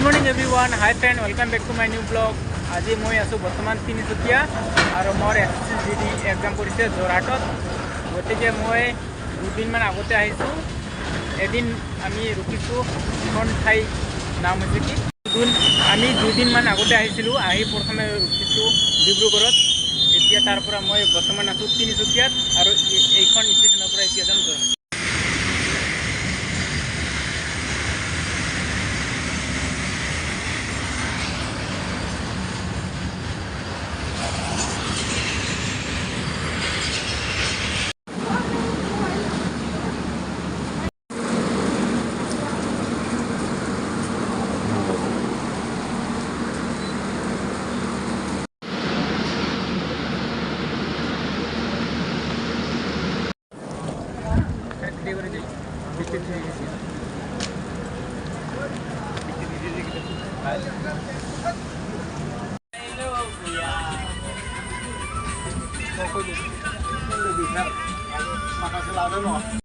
morning everyone. Hi friend, welcome back to my new vlog. আজি মই আছো বৰ্তমান তিনিচুকীয়া আৰু মোৰ এছএছজিডি এক্সাম কৰিছে যোৰহাটত। গতিকে মই দুদিনমান আগতে আহিছোঁ। এদিন আমি ৰখিছোঁ, এখন ঠাই নাম হৈছে কি আমি দুদিনমান আগতে আহিছিলোঁ। আহি প্ৰথমে ৰখিছোঁ ডিব্ৰুগড়ত। এতিয়া তাৰ পৰা মই বৰ্তমান আছোঁ তিনিচুকীয়াত আৰু এইখন ষ্টেচনৰ পৰা এতিয়া যাম যোৰহাট। Makasih lama